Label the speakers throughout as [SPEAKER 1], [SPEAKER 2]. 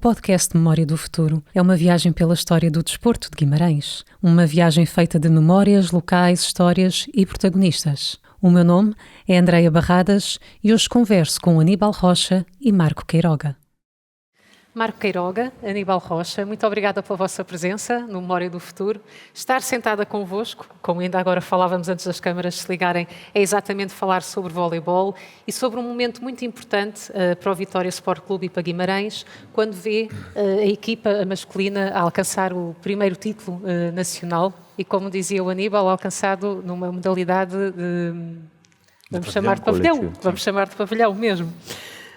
[SPEAKER 1] podcast Memória do Futuro é uma viagem pela história do desporto de Guimarães. Uma viagem feita de memórias, locais, histórias e protagonistas. O meu nome é Andreia Barradas e hoje converso com Aníbal Rocha e Marco Queiroga. Marco Queiroga, Aníbal Rocha, muito obrigada pela vossa presença no Memória do Futuro. Estar sentada convosco, como ainda agora falávamos antes das câmaras se ligarem, é exatamente falar sobre voleibol e sobre um momento muito importante para o Vitória Sport Clube e para Guimarães, quando vê a equipa masculina a alcançar o primeiro título nacional e, como dizia o Aníbal, alcançado numa modalidade de... Vamos chamar de pavilhão. Vamos chamar de pavilhão mesmo.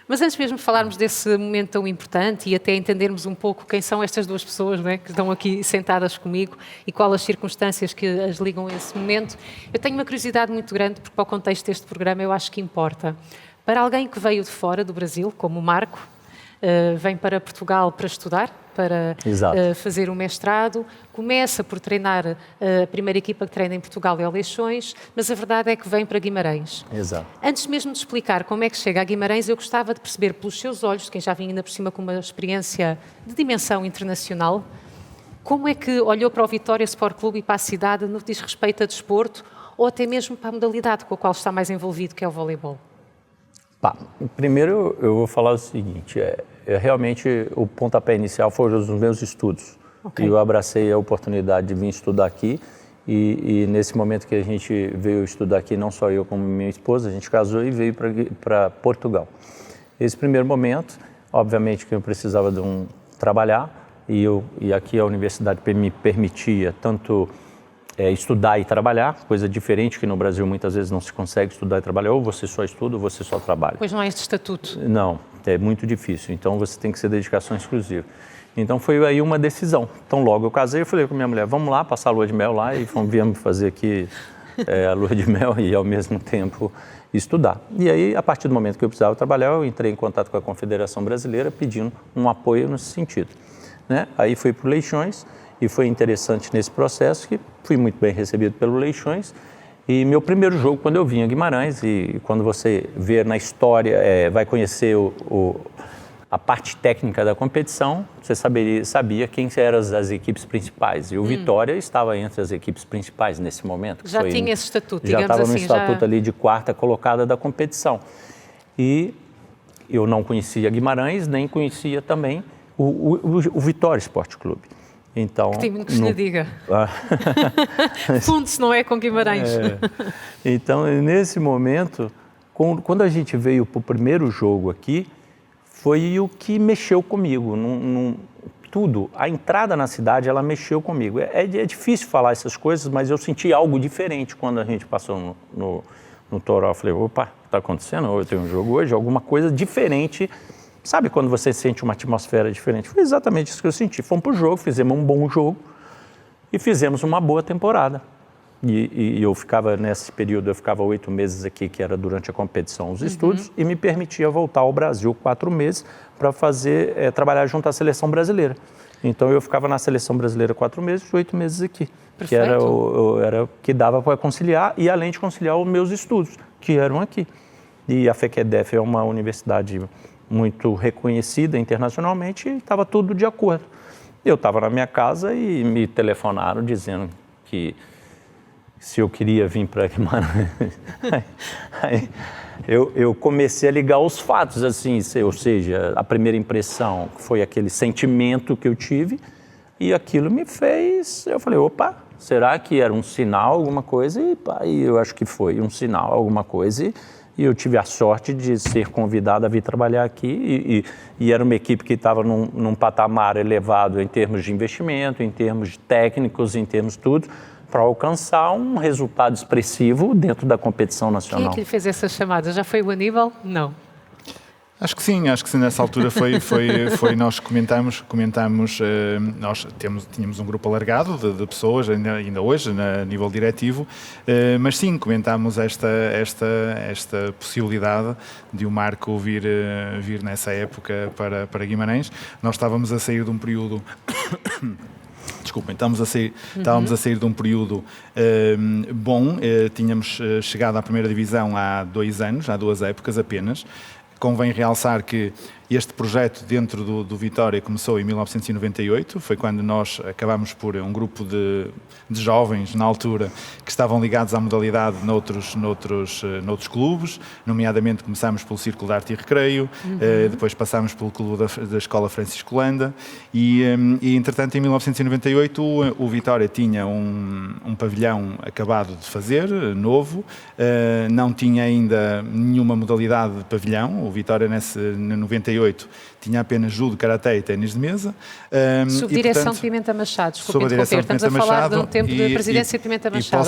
[SPEAKER 1] Mas antes mesmo de falarmos desse momento tão importante e até entendermos um pouco quem são estas duas pessoas, não é, que estão aqui sentadas comigo e quais as circunstâncias que as ligam a esse momento, eu tenho uma curiosidade muito grande, porque para o contexto deste programa eu acho que importa. Para alguém que veio de fora do Brasil, como o Marco, vem para Portugal para estudar, para fazer o mestrado, começa por treinar a primeira equipa que treina em Portugal é o Leixões, mas a verdade é que vem para Guimarães.
[SPEAKER 2] Exato.
[SPEAKER 1] Antes mesmo de explicar como é que chega a Guimarães, eu gostava de perceber pelos seus olhos, quem já vinha ainda por cima com uma experiência de dimensão internacional, como é que olhou para o Vitória Sport Clube e para a cidade no que diz respeito a desporto ou até mesmo para a modalidade com a qual está mais envolvido, que é o voleibol?
[SPEAKER 2] Primeiro eu vou falar o seguinte, realmente o pontapé inicial foram os meus estudos. Okay. E eu abracei a oportunidade de vir estudar aqui e nesse momento que a gente veio estudar aqui, não só eu como minha esposa, a gente casou e veio para Portugal. Esse primeiro momento, obviamente que eu precisava de trabalhar e aqui a universidade me permitia tanto estudar e trabalhar, coisa diferente que no Brasil muitas vezes não se consegue estudar e trabalhar, ou você só estuda ou você só trabalha.
[SPEAKER 1] Pois não é este estatuto.
[SPEAKER 2] Não, é muito difícil, então você tem que ser dedicação exclusiva. Então foi aí uma decisão. Então logo eu casei, eu falei com minha mulher, vamos lá passar a lua de mel lá e viemos fazer aqui a lua de mel e ao mesmo tempo estudar. E aí, a partir do momento que eu precisava trabalhar, eu entrei em contato com a Confederação Brasileira pedindo um apoio nesse sentido. Né? Aí fui para o Leixões e foi interessante nesse processo que fui muito bem recebido pelo Leixões. E meu primeiro jogo, quando eu vim a Guimarães, e quando você vê na história, vai conhecer a parte técnica da competição, você sabia quem eram as equipes principais. E o Vitória estava entre as equipes principais nesse momento.
[SPEAKER 1] Já tinha esse estatuto,
[SPEAKER 2] digamos assim. Já estava no estatuto
[SPEAKER 1] já...
[SPEAKER 2] ali de quarta colocada da competição. E eu não conhecia Guimarães, nem conhecia também o Vitória Sport Clube. Então,
[SPEAKER 1] que time que se lhe diga. Funde-se, não é, com Guimarães.
[SPEAKER 2] Então, nesse momento, quando a gente veio para o primeiro jogo aqui, foi o que mexeu comigo. Tudo, a entrada na cidade, ela mexeu comigo. É difícil falar essas coisas, mas eu senti algo diferente quando a gente passou no Toró. Eu falei, opa, está acontecendo? Eu tenho um jogo hoje, alguma coisa diferente. Sabe quando você sente uma atmosfera diferente? Foi exatamente isso que eu senti. Fomos para o jogo, fizemos um bom jogo e fizemos uma boa temporada. E eu ficava, nesse período, 8 meses aqui, que era durante a competição, os estudos, e me permitia voltar ao Brasil 4 meses para trabalhar junto à seleção brasileira. Então eu ficava na seleção brasileira 4 meses e 8 meses aqui. Perfeito. Que era o que dava para conciliar, e além de conciliar os meus estudos, que eram aqui. E a FEQEDEF é uma universidade muito reconhecida internacionalmente e estava tudo de acordo. Eu estava na minha casa e me telefonaram dizendo que se eu queria vir para Guimarães. Aí eu comecei a ligar os fatos, assim, ou seja, a primeira impressão foi aquele sentimento que eu tive e aquilo me fez, eu falei, opa, será que era um sinal, alguma coisa? E eu acho que foi um sinal, alguma coisa. E eu tive a sorte de ser convidado a vir trabalhar aqui e era uma equipe que estava num patamar elevado em termos de investimento, em termos de técnicos, em termos de tudo, para alcançar um resultado expressivo dentro da competição nacional.
[SPEAKER 1] Quem é que lhe fez essa chamada? Já foi o Aníbal? Não.
[SPEAKER 3] Acho que sim, nessa altura foi nós comentamos, nós tínhamos um grupo alargado de pessoas, ainda hoje, a nível diretivo, mas sim, comentámos esta possibilidade de o Marco vir nessa época para Guimarães. Nós estávamos a sair de um período... Desculpem, estávamos a sair de um período bom, tínhamos chegado à primeira divisão há 2 anos, há 2 épocas apenas. Convém realçar que Este projeto dentro do Vitória começou em 1998, foi quando nós acabámos por um grupo de jovens, na altura, que estavam ligados à modalidade noutros clubes, nomeadamente começámos pelo Círculo de Arte e Recreio, depois passámos pelo Clube da Escola Francisco Landa e entretanto, em 1998, o Vitória tinha um pavilhão acabado de fazer, novo, não tinha ainda nenhuma modalidade de pavilhão. O Vitória, no 98, tinha apenas judo, karaté e ténis de mesa.
[SPEAKER 1] Sob direção de Pimenta Machado, desculpe interromper, estamos a falar de um tempo de presidência de Pimenta Machado.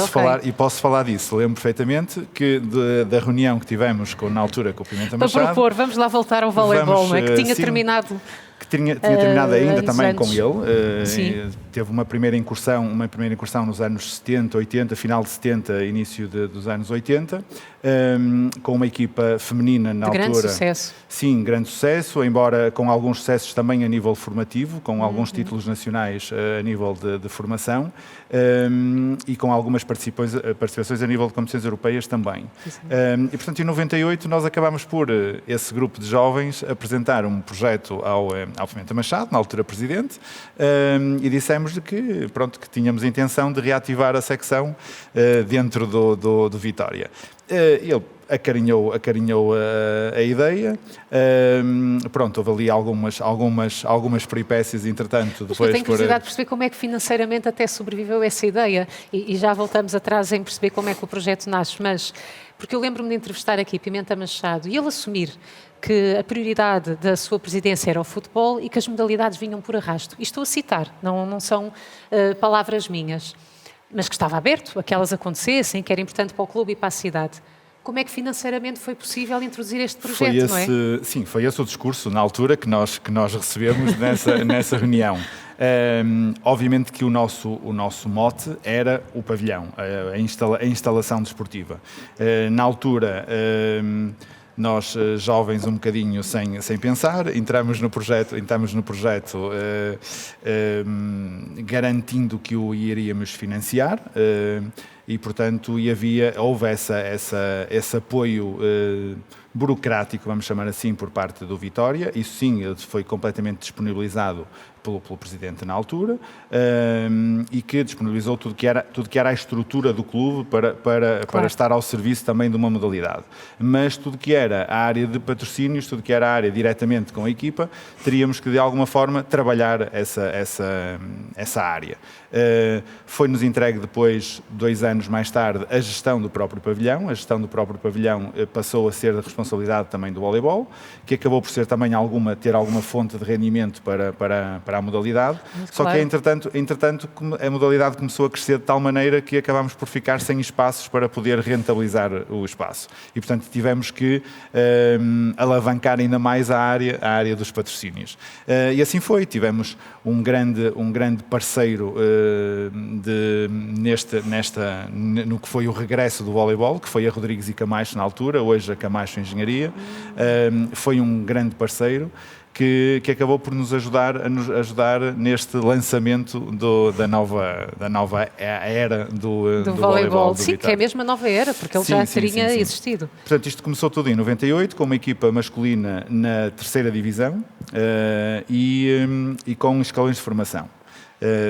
[SPEAKER 3] Posso falar disso. Lembro perfeitamente que da reunião que tivemos na altura com o Pimenta Machado...
[SPEAKER 1] Para propor, vamos lá voltar ao voleibol, não é? Que tinha terminado...
[SPEAKER 3] Que tinha terminado ainda também com ele. Teve uma primeira incursão nos anos 70, 80, final de 70, início dos anos 80, com uma equipa feminina na altura.
[SPEAKER 1] Grande sucesso.
[SPEAKER 3] Sim, grande sucesso, embora com alguns sucessos também a nível formativo, com alguns títulos nacionais a nível de formação e com algumas participações a nível de competições europeias também. E, portanto, em 98 nós acabámos por, esse grupo de jovens, apresentar um projeto ao Pimenta Machado, na altura presidente, e dissemos que tínhamos a intenção de reativar a secção dentro do Vitória. Ele acarinhou a ideia. Houve ali algumas peripécias, entretanto.
[SPEAKER 1] Depois, eu tenho curiosidade de perceber como é que financeiramente até sobreviveu essa ideia, e já voltamos atrás em perceber como é que o projeto nasce, mas porque eu lembro-me de entrevistar aqui Pimenta Machado e ele assumir que a prioridade da sua presidência era o futebol e que as modalidades vinham por arrasto. E estou a citar, não são palavras minhas, mas que estava aberto a que elas acontecessem, que era importante para o clube e para a cidade. Como é que financeiramente foi possível introduzir este projeto, não é?
[SPEAKER 3] Sim, foi esse o discurso na altura que nós recebemos nessa reunião. Obviamente que o nosso mote era o pavilhão, a instalação desportiva. Na altura, nós, jovens, um bocadinho sem pensar, entramos no projeto garantindo que o iríamos financiar. E, portanto, houve esse apoio burocrático, vamos chamar assim, por parte do Vitória. Isso sim, foi completamente disponibilizado pelo Presidente na altura, e que disponibilizou tudo que era a estrutura do clube para estar ao serviço também de uma modalidade. Mas tudo que era a área de patrocínios, tudo que era a área diretamente com a equipa, teríamos que de alguma forma trabalhar essa área. Foi-nos entregue depois, 2 anos mais tarde, a gestão do próprio pavilhão. A gestão do próprio pavilhão passou a ser da responsabilidade também do voleibol, que acabou por ser também ter alguma fonte de rendimento para a modalidade.
[SPEAKER 1] Mas,
[SPEAKER 3] só
[SPEAKER 1] claro,
[SPEAKER 3] que entretanto a modalidade começou a crescer de tal maneira que acabámos por ficar sem espaços para poder rentabilizar o espaço. E, portanto, tivemos que alavancar ainda mais a área dos patrocínios. E assim foi. Tivemos um grande parceiro no que foi o regresso do voleibol, que foi a Rodrigues e Camacho na altura, hoje a Camacho Engenharia. Foi um grande parceiro que acabou por nos ajudar neste lançamento da nova era do voleibol.
[SPEAKER 1] Sim,
[SPEAKER 3] Vitória.
[SPEAKER 1] que é mesmo a nova era, porque ele já teria existido.
[SPEAKER 3] Portanto, isto começou tudo em 98, com uma equipa masculina na 3ª divisão e com escalões de formação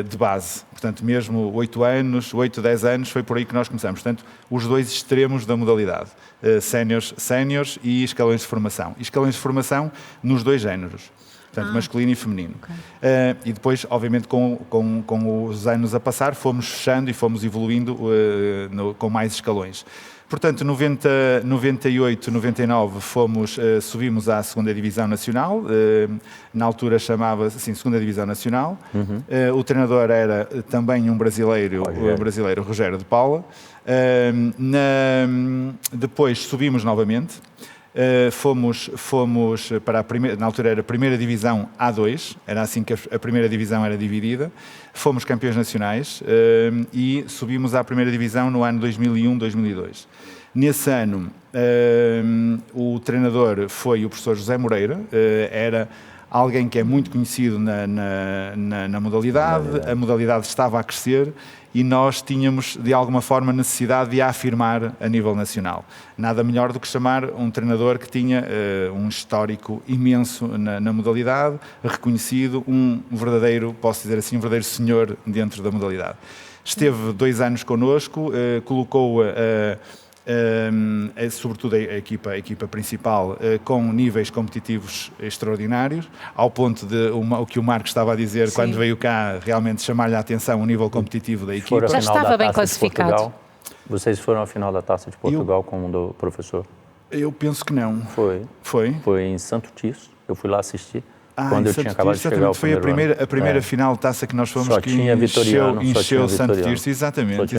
[SPEAKER 3] de base. Portanto, mesmo 8, 10 anos, foi por aí que nós começamos. Portanto, os 2 extremos da modalidade, séniores e escalões de formação. E escalões de formação nos 2 géneros, portanto, masculino e feminino. Okay. E depois, obviamente, com os anos a passar, fomos fechando e fomos evoluindo com mais escalões. Portanto, 98, 99 subimos à 2ª Divisão Nacional, na altura chamava-se assim, 2ª Divisão Nacional. O treinador era também um brasileiro, Rogério de Paula. Depois subimos novamente. Fomos para a primeira, na altura era a 1ª Divisão A2, era assim que a 1ª Divisão era dividida. Fomos campeões nacionais e subimos à 1ª Divisão no ano 2001-2002. Nesse ano, o treinador foi o professor José Moreira, era alguém que é muito conhecido na modalidade, a modalidade estava a crescer e nós tínhamos, de alguma forma, necessidade de a afirmar a nível nacional. Nada melhor do que chamar um treinador que tinha um histórico imenso na modalidade, reconhecido, um verdadeiro, posso dizer assim, um verdadeiro senhor dentro da modalidade. Esteve 2 anos connosco, colocou sobretudo a equipa principal com níveis competitivos extraordinários, ao ponto de o que o Marco estava a dizer, sim, quando veio cá, realmente chamar-lhe a atenção o nível competitivo da equipa.
[SPEAKER 1] Já estava bem classificado.
[SPEAKER 2] Vocês foram à final da Taça de Portugal com o professor?
[SPEAKER 3] Eu penso que não.
[SPEAKER 2] Foi em Santo Tirso, eu fui lá assistir. Quando eu tinha acabado de chegar ao
[SPEAKER 3] foi a primeira final de taça que nós fomos,
[SPEAKER 2] só que
[SPEAKER 3] encheu Santo Tirso, exatamente.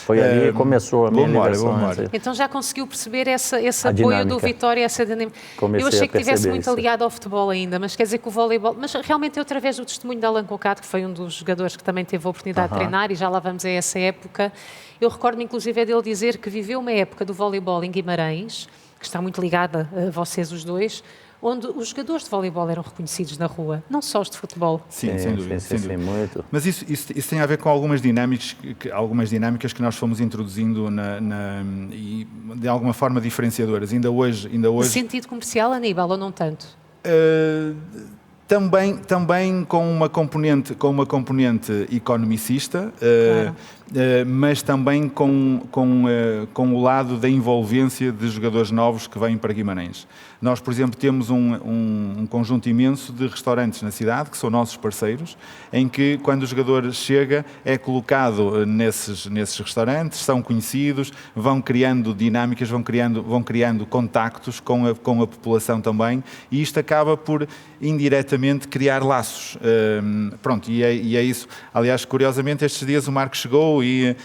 [SPEAKER 2] Foi ali que começou a minha ligação.
[SPEAKER 1] Então já conseguiu perceber esse apoio do Vitória, essa dinâmica. Eu achei que estivesse muito aliado ao futebol ainda, mas quer dizer que o voleibol... Mas realmente eu, através do testemunho de Alan Cocato, que foi um dos jogadores que também teve a oportunidade de treinar, e já lá vamos a essa época, eu recordo-me inclusive dele dizer que viveu uma época do voleibol em Guimarães, que está muito ligada a vocês os dois, onde os jogadores de voleibol eram reconhecidos na rua, não só os de futebol.
[SPEAKER 3] Sim, sem dúvida.
[SPEAKER 2] Muito.
[SPEAKER 3] Mas isso tem a ver com algumas dinâmicas que nós fomos introduzindo e de alguma forma diferenciadoras. Ainda hoje...
[SPEAKER 1] De sentido comercial, Aníbal, ou não tanto?
[SPEAKER 3] Também com uma componente economicista, claro, mas também com o lado da envolvência de jogadores novos que vêm para Guimarães. Nós, por exemplo, temos um conjunto imenso de restaurantes na cidade, que são nossos parceiros, em que, quando o jogador chega, é colocado nesses restaurantes, são conhecidos, vão criando dinâmicas, vão criando contactos com a população também, e isto acaba por, indiretamente, criar laços. E é isso. Aliás, curiosamente, estes dias o Marco chegou e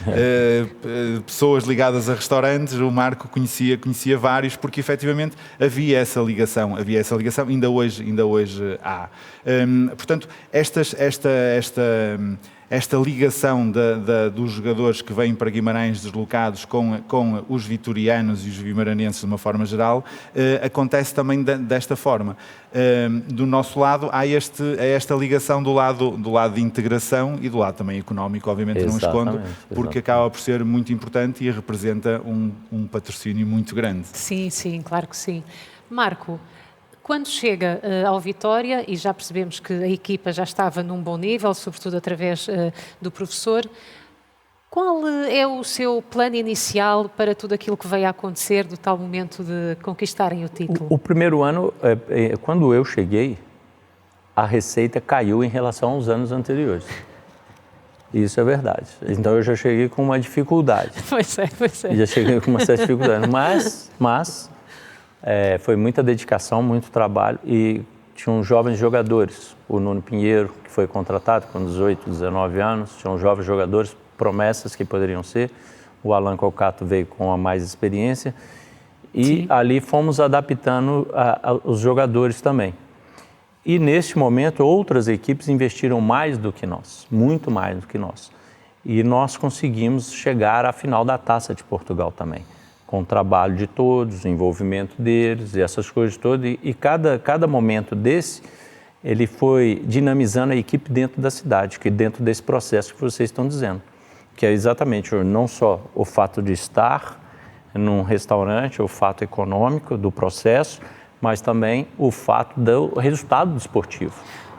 [SPEAKER 3] pessoas ligadas a restaurantes, o Marco conhecia vários, porque efetivamente havia essa ligação, ainda hoje há. Portanto, esta ligação dos jogadores que vêm para Guimarães deslocados com os vitorianos e os guimaranenses de uma forma geral, acontece também desta forma. Do nosso lado há esta ligação do lado de integração e do lado também económico, obviamente não escondo, porque acaba por ser muito importante e representa um patrocínio muito grande.
[SPEAKER 1] Sim, claro que sim. Marco, quando chega ao Vitória, e já percebemos que a equipa já estava num bom nível, sobretudo através do professor, qual é o seu plano inicial para tudo aquilo que veio a acontecer do tal momento de conquistarem o título?
[SPEAKER 2] O primeiro ano, quando eu cheguei, a receita caiu em relação aos anos anteriores. Isso é verdade. Então eu já cheguei com uma dificuldade.
[SPEAKER 1] Pois é.
[SPEAKER 2] Já cheguei com uma certa dificuldade, mas foi muita dedicação, muito trabalho, e tinham jovens jogadores. O Nuno Pinheiro, que foi contratado com 18, 19 anos, tinham jovens jogadores, promessas que poderiam ser. O Alan Cocato veio com a mais experiência e sim, ali fomos adaptando os jogadores também. E neste momento outras equipes investiram mais do que nós, muito mais do que nós. E nós conseguimos chegar à final da Taça de Portugal também, com o trabalho de todos, o envolvimento deles e essas coisas todas. E cada momento desse, ele foi dinamizando a equipe dentro da cidade, que dentro desse processo que vocês estão dizendo. Que é exatamente não só o fato de estar num restaurante, o fato econômico do processo, mas também o fato do resultado desportivo.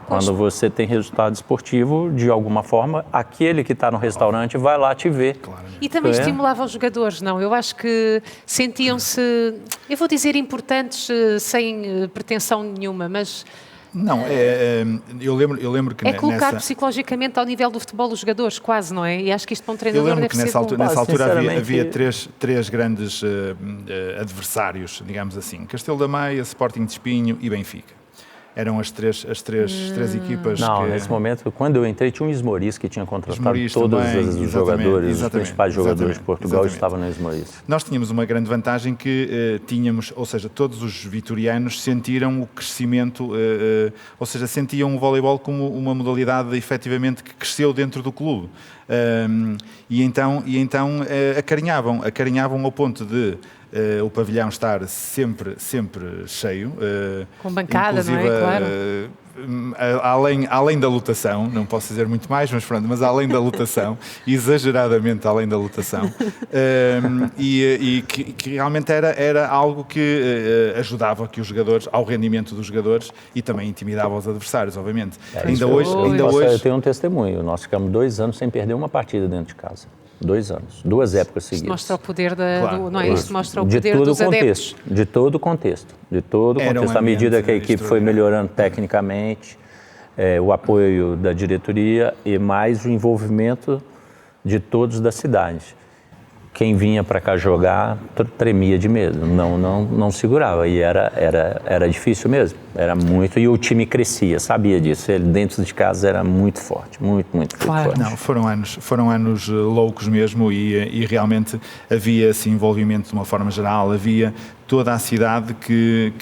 [SPEAKER 2] Quando você tem resultado esportivo, de alguma forma, aquele que está no restaurante vai lá te ver. Claro.
[SPEAKER 1] E também estimulava os jogadores, não? Eu acho que sentiam-se, eu vou dizer importantes, sem pretensão nenhuma, mas...
[SPEAKER 3] Não, eu lembro que...
[SPEAKER 1] É colocar psicologicamente ao nível do futebol os jogadores, quase, não é? E acho que isto para um treinador deve ser bom.
[SPEAKER 3] Nessa altura havia três grandes adversários, digamos assim. Castelo da Maia, Sporting de Espinho e Benfica. Eram as três equipas.
[SPEAKER 2] Não, nesse momento, quando eu entrei, tinha um Esmoriz que tinha contratado todos os jogadores, os principais jogadores de Portugal estavam no Esmoriz.
[SPEAKER 3] Nós tínhamos uma grande vantagem que tínhamos, ou seja, todos os vitorianos sentiram o crescimento, ou seja, sentiam o voleibol como uma modalidade efetivamente que cresceu dentro do clube. E então acarinhavam ao ponto de o pavilhão estar sempre cheio.
[SPEAKER 1] Com bancada, não é? Claro.
[SPEAKER 3] Além da lotação, não posso dizer muito mais, mas além da lotação, exageradamente além da lotação, e que realmente era algo que ajudava aqui os jogadores, ao rendimento dos jogadores e também intimidava os adversários, obviamente. Ainda hoje...
[SPEAKER 2] Eu tenho um testemunho, nós ficamos 2 anos sem perder uma partida dentro de casa. 2 anos, 2 épocas seguidas.
[SPEAKER 1] Isto mostra o poder não é? Isto mostra o poder dos adeptos.
[SPEAKER 2] De todo o contexto. À medida que a equipe foi melhorando tecnicamente, o apoio da diretoria e mais o envolvimento de todos da cidade. Quem vinha para cá jogar tremia de medo, não segurava, e era difícil mesmo, era muito, e o time crescia, sabia disso, ele dentro de casa era muito forte, muito
[SPEAKER 1] claro.
[SPEAKER 2] forte.
[SPEAKER 3] Não, foram anos loucos mesmo, e realmente havia esse envolvimento de uma forma geral, havia toda a cidade que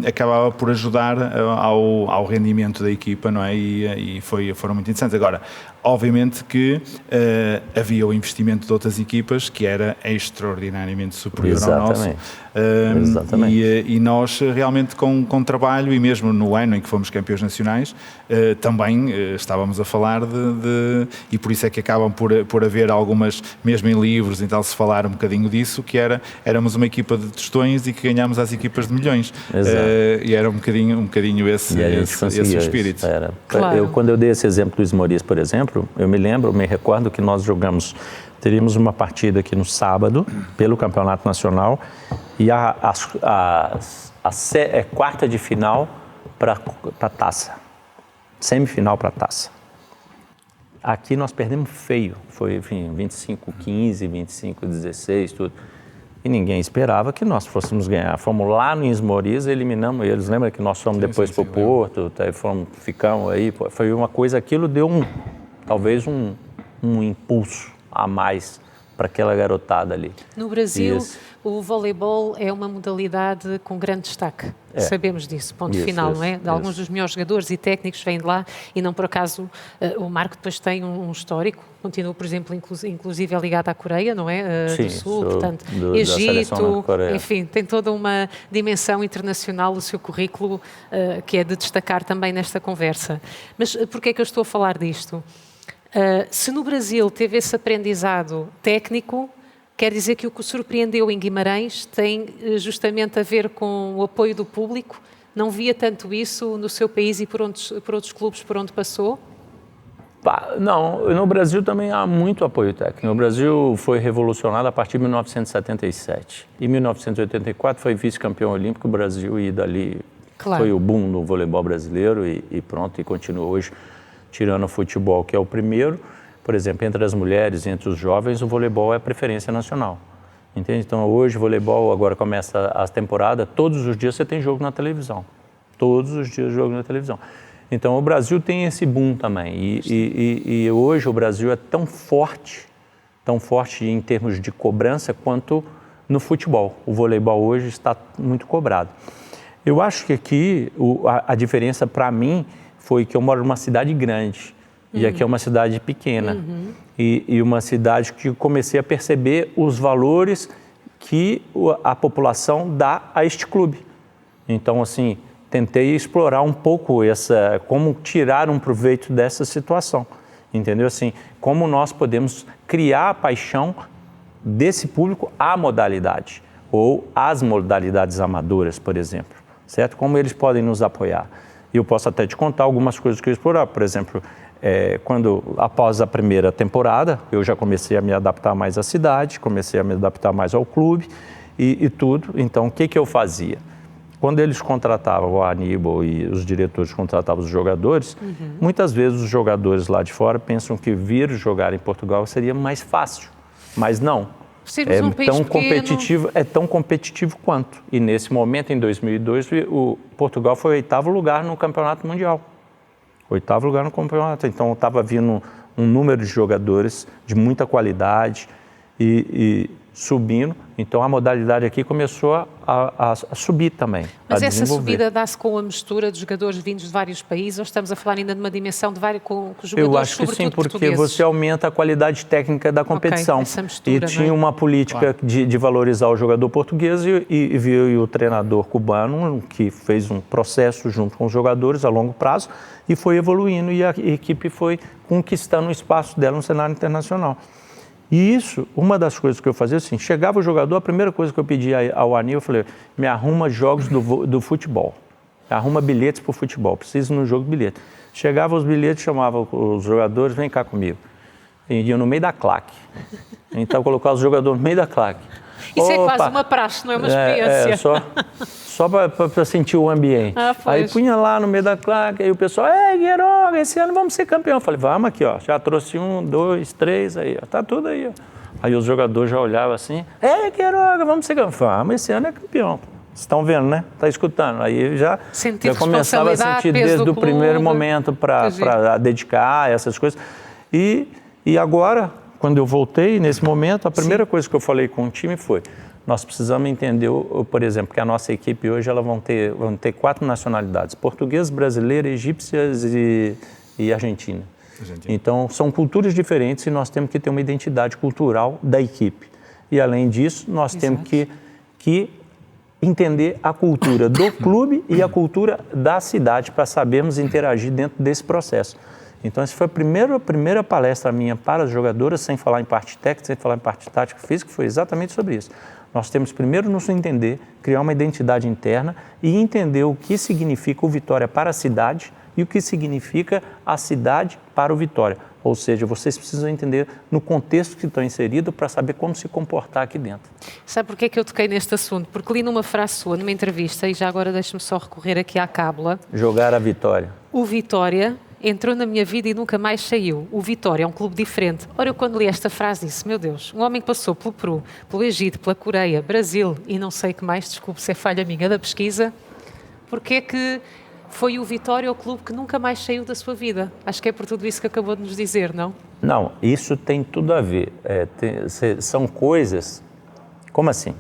[SPEAKER 3] acabava por ajudar ao rendimento da equipa, não é? E foram muito interessantes. Agora, obviamente que havia o investimento de outras equipas que era extraordinariamente superior ao nosso. E nós realmente com trabalho, e mesmo no ano em que fomos campeões nacionais, também estávamos a falar e por isso é que acabam por haver algumas, mesmo em livros e tal, se falar um bocadinho disso, que éramos uma equipa de tostões e que ganhámos às equipas de milhões. E era um bocadinho esse espírito.
[SPEAKER 1] Claro.
[SPEAKER 2] Quando eu dei esse exemplo do Luiz Moriz, por exemplo, eu me recordo que nós teríamos uma partida aqui no sábado, pelo Campeonato Nacional, e a quarta de final para a taça, semifinal para a taça. Aqui nós perdemos feio, foi 25-15, 25-16, tudo. E ninguém esperava que nós fôssemos ganhar. Fomos lá no Luiz Moriz, eliminamos eles. Lembra que nós fomos depois para o Porto, ficamos aí. Foi uma coisa, aquilo deu talvez um impulso a mais para aquela garotada ali.
[SPEAKER 1] No Brasil, o voleibol é uma modalidade com grande destaque. Sabemos disso, ponto final, não é? Alguns dos melhores jogadores e técnicos vêm de lá, e não por acaso o Marco depois tem um histórico, continua, por exemplo, inclusive ligado à Coreia, não é? Do Sul, portanto, Egito, enfim, tem toda uma dimensão internacional o seu currículo, que é de destacar também nesta conversa. Mas porquê é que eu estou a falar disto? Se no Brasil teve esse aprendizado técnico, quer dizer que o que o surpreendeu em Guimarães tem justamente a ver com o apoio do público? Não via tanto isso no seu país e por outros clubes por onde passou?
[SPEAKER 2] Não, no Brasil também há muito apoio técnico. O Brasil foi revolucionado a partir de 1977. Em 1984 foi vice-campeão olímpico, o Brasil, e dali foi o boom do voleibol brasileiro e pronto, e continua hoje. Tirando o futebol, que é o primeiro, por exemplo, entre as mulheres e entre os jovens, o voleibol é a preferência nacional. Entende? Então, hoje, o voleibol, agora começa a temporada, todos os dias você tem jogo na televisão. Todos os dias jogo na televisão. Então, o Brasil tem esse boom também. E hoje o Brasil é tão forte em termos de cobrança quanto no futebol. O voleibol hoje está muito cobrado. Eu acho que aqui a diferença para mim foi que eu moro numa cidade grande e aqui é uma cidade pequena e uma cidade que eu comecei a perceber os valores que a população dá a este clube. Então, assim, tentei explorar um pouco como tirar um proveito dessa situação, entendeu? Assim, como nós podemos criar a paixão desse público à modalidade ou às modalidades amadoras, por exemplo, certo? Como eles podem nos apoiar. E eu posso até te contar algumas coisas que eu explorar. Por exemplo, após a primeira temporada, eu já comecei a me adaptar mais à cidade, comecei a me adaptar mais ao clube e tudo. Então, o que eu fazia? Quando eles contratavam, o Aníbal e os diretores contratavam os jogadores, muitas vezes os jogadores lá de fora pensam que vir jogar em Portugal seria mais fácil, mas não. É tão competitivo quanto. E nesse momento, em 2002, o Portugal foi o 8º lugar no Campeonato Mundial. 8º lugar no campeonato. Então, estava vindo um número de jogadores de muita qualidade e subindo. Então a modalidade aqui começou a subir também.
[SPEAKER 1] Mas essa subida dá-se com a mistura de jogadores vindos de vários países ou estamos a falar ainda de uma dimensão de vários com jogadores,
[SPEAKER 2] eu acho que sim, porque
[SPEAKER 1] portugueses?
[SPEAKER 2] Você aumenta a qualidade técnica da competição.
[SPEAKER 1] Essa mistura,
[SPEAKER 2] e tinha uma política de valorizar o jogador português e veio o treinador cubano que fez um processo junto com os jogadores a longo prazo e foi evoluindo e a equipe foi conquistando o espaço dela no cenário internacional. E isso, uma das coisas que eu fazia assim, chegava o jogador, a primeira coisa que eu pedia ao Anil, eu falei, me arruma jogos do futebol, me arruma bilhetes para o futebol, preciso no jogo de bilhete. Chegava os bilhetes, chamava os jogadores, vem cá comigo. E iam no meio da claque. Então, colocava os jogadores no meiro da claque.
[SPEAKER 1] Isso é quase uma praxe, não é uma experiência.
[SPEAKER 2] Só para sentir o ambiente. Aí punha lá no meio da claque, aí o pessoal, Queiroga, esse ano vamos ser campeão. Eu falei, vamos aqui, ó, já trouxe 1, 2, 3, aí, ó, tá tudo aí, ó. Aí os jogadores já olhavam assim, Queiroga, vamos ser campeão. Vamos, esse ano é campeão. Vocês estão vendo, né? Está escutando. Aí já começava a sentir desde o primeiro momento para dedicar essas coisas. E agora, quando eu voltei, nesse momento, a primeira coisa que eu falei com o time foi, nós precisamos entender, por exemplo, que a nossa equipe hoje vão ter 4 nacionalidades, português, brasileira, egípcias e argentina. Então, são culturas diferentes e nós temos que ter uma identidade cultural da equipe. E, além disso, nós temos que entender a cultura do clube e a cultura da cidade para sabermos interagir dentro desse processo. Então, essa foi a primeira palestra minha para as jogadoras, sem falar em parte técnica, sem falar em parte tática física, foi exatamente sobre isso. Nós temos primeiro nos entender, criar uma identidade interna e entender o que significa o Vitória para a cidade e o que significa a cidade para o Vitória. Ou seja, vocês precisam entender no contexto que estão inseridos para saber como se comportar aqui dentro.
[SPEAKER 1] Sabe porquê que eu toquei neste assunto? Porque li numa frase sua, numa entrevista, e já agora deixe-me só recorrer aqui à cábula.
[SPEAKER 2] Jogar a Vitória.
[SPEAKER 1] O Vitória entrou na minha vida e nunca mais saiu. O Vitória é um clube diferente. Ora, eu quando li esta frase disse, meu Deus, um homem que passou pelo Peru, pelo Egito, pela Coreia, Brasil e não sei o que mais, desculpe se é falha minha da pesquisa, porque é que foi o Vitória o clube que nunca mais saiu da sua vida? Acho que é por tudo isso que acabou de nos dizer, não?
[SPEAKER 2] Não, isso tem tudo a ver. São coisas... Como assim?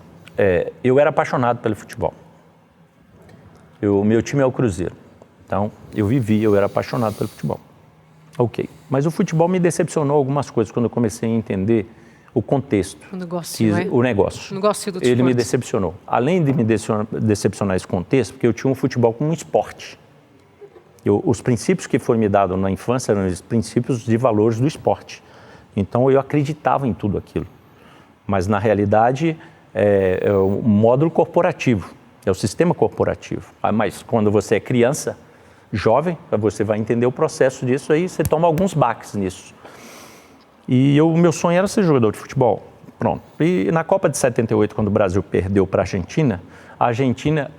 [SPEAKER 2] Eu era apaixonado pelo futebol. O meu time é o Cruzeiro. Então, eu era apaixonado pelo futebol. Ok. Mas o futebol me decepcionou algumas coisas quando eu comecei a entender o contexto.
[SPEAKER 1] O negócio, não é?
[SPEAKER 2] O negócio.
[SPEAKER 1] O negócio do desporto.
[SPEAKER 2] Ele me decepcionou. Além de me decepcionar esse contexto, porque eu tinha um futebol como um esporte. Os princípios que foram me dados na infância eram os princípios de valores do esporte. Então, eu acreditava em tudo aquilo. Mas, na realidade, é o módulo corporativo, é o sistema corporativo. Mas, quando você é criança, jovem, você vai entender o processo disso aí, você toma alguns baques nisso. E o meu sonho era ser jogador de futebol. Pronto. E na Copa de 78, quando o Brasil perdeu para a Argentina,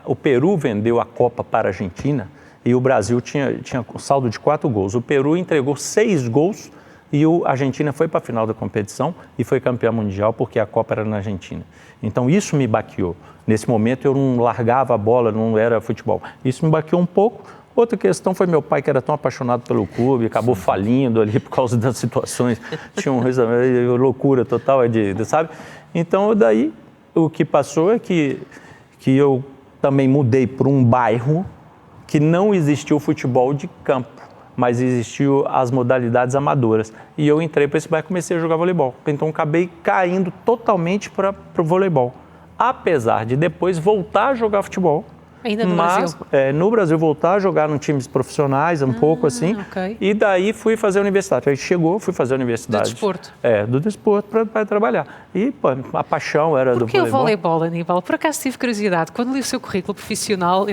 [SPEAKER 2] o Peru vendeu a Copa para a Argentina e o Brasil tinha um saldo de 4 gols. O Peru entregou 6 gols e a Argentina foi para a final da competição e foi campeã mundial porque a Copa era na Argentina. Então isso me baqueou. Nesse momento eu não largava a bola, não era futebol. Isso me baqueou um pouco. Outra questão foi meu pai, que era tão apaixonado pelo clube, acabou falindo ali por causa das situações. Tinha uma loucura total, sabe? Então, daí, o que passou é que eu também mudei para um bairro que não existiu futebol de campo, mas existiu as modalidades amadoras. E eu entrei para esse bairro e comecei a jogar voleibol. Então, acabei caindo totalmente para o voleibol. Apesar de depois voltar a jogar futebol.
[SPEAKER 1] Ainda no Brasil?
[SPEAKER 2] No Brasil, voltar a jogar em times profissionais, pouco assim.
[SPEAKER 1] Okay.
[SPEAKER 2] E daí fui fazer a universidade. Aí fui fazer a universidade.
[SPEAKER 1] Do desporto?
[SPEAKER 2] Do desporto para trabalhar. E a paixão era do voleibol.
[SPEAKER 1] Por que o voleibol, Aníbal? Por acaso tive curiosidade. Quando li o seu currículo profissional,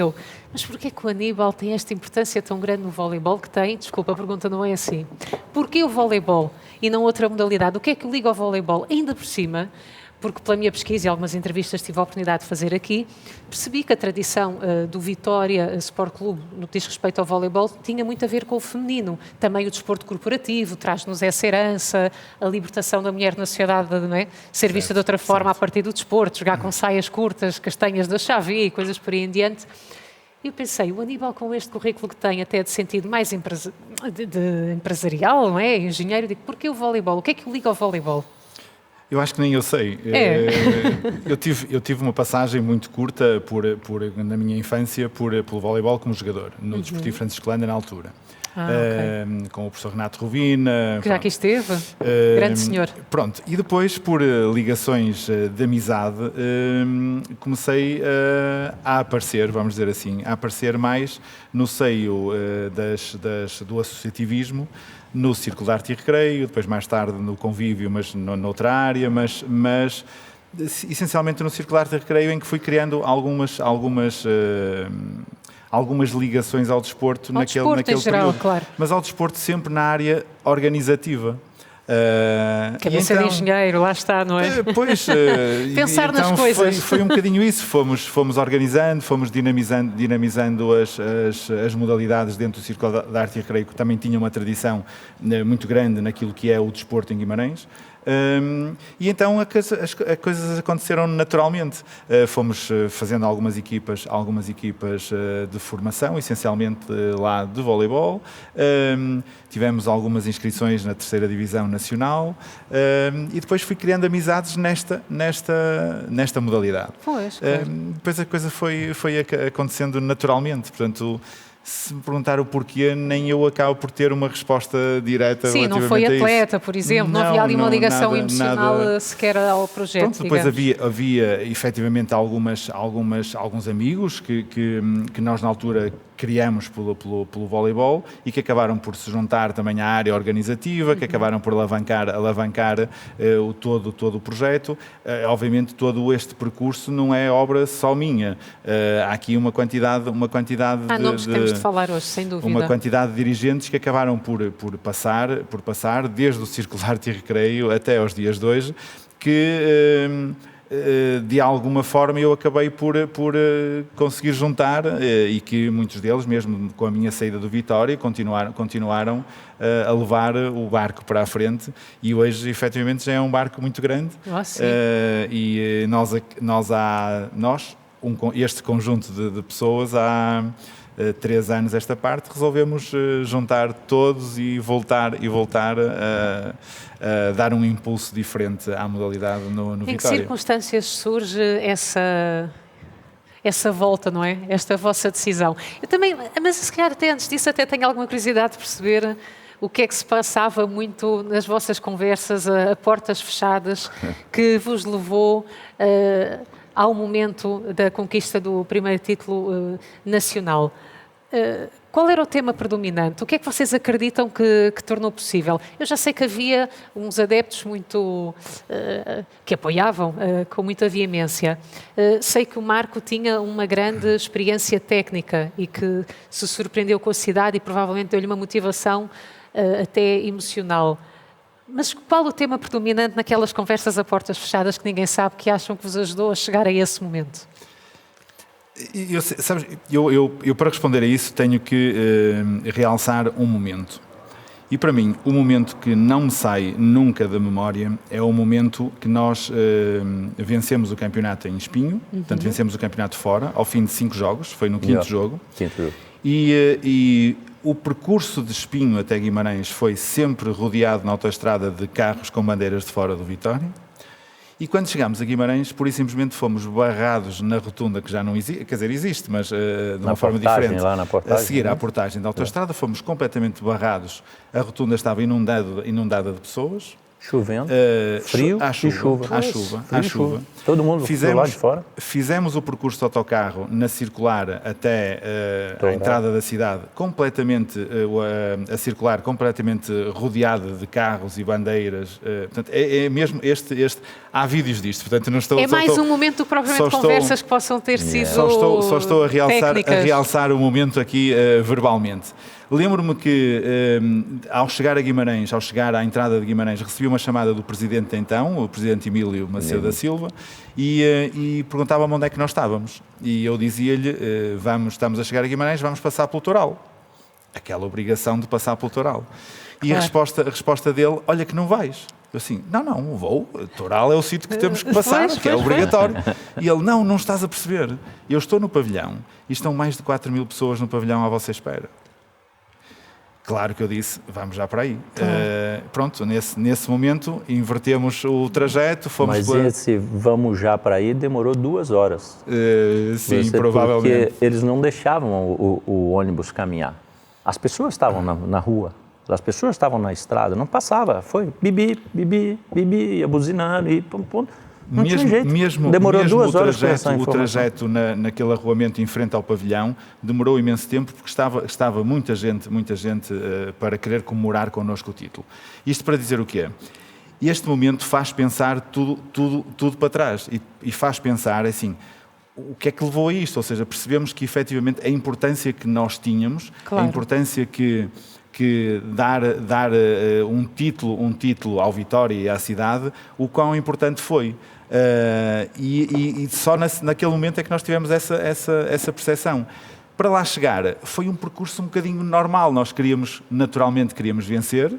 [SPEAKER 1] mas porquê que o Aníbal tem esta importância tão grande no voleibol que tem? Desculpa, a pergunta não é assim. Porquê o voleibol e não outra modalidade? O que é que o liga ao voleibol? Ainda por cima... Porque pela minha pesquisa e algumas entrevistas tive a oportunidade de fazer aqui, percebi que a tradição do Vitória Sport Clube, no que diz respeito ao voleibol, tinha muito a ver com o feminino. Também o desporto corporativo, traz-nos essa herança, a libertação da mulher na sociedade, não é? Ser vista de outra forma a partir do desporto, jogar com saias curtas, castanhas da Xavi e coisas por aí em diante. E eu pensei, o Aníbal com este currículo que tem, até de sentido mais empresarial, não é? Engenheiro, digo, porquê o voleibol? O que é que o liga ao voleibol?
[SPEAKER 3] Eu acho que nem eu sei. Eu tive uma passagem muito curta na minha infância pelo voleibol como jogador, no Desportivo Francisco Landa na altura.
[SPEAKER 1] Okay.
[SPEAKER 3] Com o professor Renato Rovina.
[SPEAKER 1] Que já aqui esteve, grande senhor.
[SPEAKER 3] Pronto, e depois, por ligações de amizade, comecei a aparecer, vamos dizer assim, mais no seio do associativismo, no Círculo de Arte e Recreio, depois mais tarde no Convívio, mas noutra área, mas essencialmente no Círculo de Arte e Recreio, em que fui criando algumas ligações ao desporto naquele
[SPEAKER 1] geral,
[SPEAKER 3] período,
[SPEAKER 1] claro.
[SPEAKER 3] mas ao desporto sempre na área organizativa.
[SPEAKER 1] Cabeça de engenheiro, lá está, não é?
[SPEAKER 3] Pois,
[SPEAKER 1] pensar nas coisas.
[SPEAKER 3] Foi um bocadinho isso, fomos organizando, fomos dinamizando as modalidades dentro do Círculo de Arte e Recreio, que também tinha uma tradição muito grande naquilo que é o desporto em Guimarães. E então as coisas aconteceram naturalmente. Fomos fazendo algumas equipas de formação, essencialmente lá de voleibol. Tivemos algumas inscrições na 3ª Divisão Nacional e depois fui criando amizades nesta modalidade.
[SPEAKER 1] Pois, claro.
[SPEAKER 3] Depois a coisa foi acontecendo naturalmente, portanto. Se me perguntar o porquê, nem eu acabo por ter uma resposta direta.
[SPEAKER 1] Sim, não foi atleta, por exemplo, não havia ali uma ligação emocional sequer ao projeto.
[SPEAKER 3] Pronto, depois havia efetivamente alguns amigos que nós na altura criamos pelo voleibol e que acabaram por se juntar também à área organizativa, que acabaram por alavancar todo o projeto. Obviamente todo este percurso não é obra só minha. Há aqui uma quantidade
[SPEAKER 1] nomes que temos de falar hoje, sem dúvida.
[SPEAKER 3] Uma quantidade de dirigentes que acabaram por passar desde o Círculo de Arte e Recreio até aos dias de hoje, que de alguma forma eu acabei por conseguir juntar e que muitos deles, mesmo com a minha saída do Vitória, continuaram a levar o barco para a frente e hoje efetivamente já é um barco muito grande. E este conjunto de pessoas há 3 anos esta parte, resolvemos juntar todos e voltar a dar um impulso diferente à modalidade no Vitória.
[SPEAKER 1] Em que circunstâncias surge essa volta, não é? Esta vossa decisão. Eu também, mas se calhar até antes disso até tenho alguma curiosidade de perceber o que é que se passava muito nas vossas conversas a portas fechadas que vos levou ao momento da conquista do primeiro título nacional. Qual era o tema predominante? O que é que vocês acreditam que tornou possível? Eu já sei que havia uns adeptos que apoiavam com muita veemência. Sei que o Marco tinha uma grande experiência técnica e que se surpreendeu com a cidade e provavelmente deu-lhe uma motivação até emocional. Mas qual o tema predominante naquelas conversas a portas fechadas que ninguém sabe, que acham que vos ajudou a chegar a esse momento?
[SPEAKER 3] Eu para responder a isso tenho que realçar um momento. E para mim, o momento que não me sai nunca da memória é o momento que nós vencemos o campeonato em Espinho, portanto vencemos o campeonato fora, ao fim de 5 jogos, foi no 5º jogo. E o percurso de Espinho até Guimarães foi sempre rodeado na autoestrada de carros com bandeiras de fora do Vitória. E quando chegámos a Guimarães, pura e simplesmente fomos barrados na rotunda, que já não existe, quer dizer, existe, mas de uma forma diferente.
[SPEAKER 2] Lá na portagem,
[SPEAKER 3] a seguir à portagem da autoestrada, fomos completamente barrados. A rotunda estava inundada de pessoas.
[SPEAKER 2] Chovendo, frio e chuva.
[SPEAKER 3] À chuva.
[SPEAKER 2] Todo mundo do lado de fora.
[SPEAKER 3] Fizemos o percurso de autocarro na circular até a entrada da cidade, completamente a circular, completamente rodeada de carros e bandeiras. Portanto, é mesmo há vídeos disto. Portanto, não estou.
[SPEAKER 1] Um momento do propriamente conversas que possam ter sido.
[SPEAKER 3] Só estou a realçar o momento aqui verbalmente. Lembro-me que ao chegar à entrada de Guimarães, recebi uma chamada do presidente então, o presidente Emílio Macedo da Silva, e perguntava-me onde é que nós estávamos. E eu dizia-lhe, estamos a chegar a Guimarães, vamos passar pelo Toral. Aquela obrigação de passar pelo Toral. E a resposta dele, olha que não vais. Eu assim, não vou, Toral é o sítio que temos que passar, que é obrigatório. E ele, não estás a perceber. Eu estou no pavilhão e estão mais de 4.000 pessoas no pavilhão à vossa espera. Claro que eu disse, vamos já para aí. Pronto, nesse momento invertemos o trajeto, fomos...
[SPEAKER 2] Mas esse vamos já para aí demorou 2 horas.
[SPEAKER 3] Sim, provavelmente.
[SPEAKER 2] Porque eles não deixavam o ônibus caminhar. As pessoas estavam na rua, as pessoas estavam na estrada, não passava. Foi bibi, bibi, bibi, ia buzinando e pum. Não tinha jeito. Demorou 2 horas para essa informação.
[SPEAKER 3] O trajeto naquele arruamento em frente ao pavilhão demorou imenso tempo porque estava muita gente para querer comemorar connosco o título. Isto para dizer o quê? Este momento faz pensar tudo para trás e faz pensar assim, o que é que levou a isto? Ou seja, percebemos que efetivamente a importância que nós tínhamos, claro, a importância que dar um título ao Vitória e à cidade, o quão importante foi. E só naquele momento é que nós tivemos essa percepção. Para lá chegar, foi um percurso um bocadinho normal. Nós naturalmente queríamos vencer,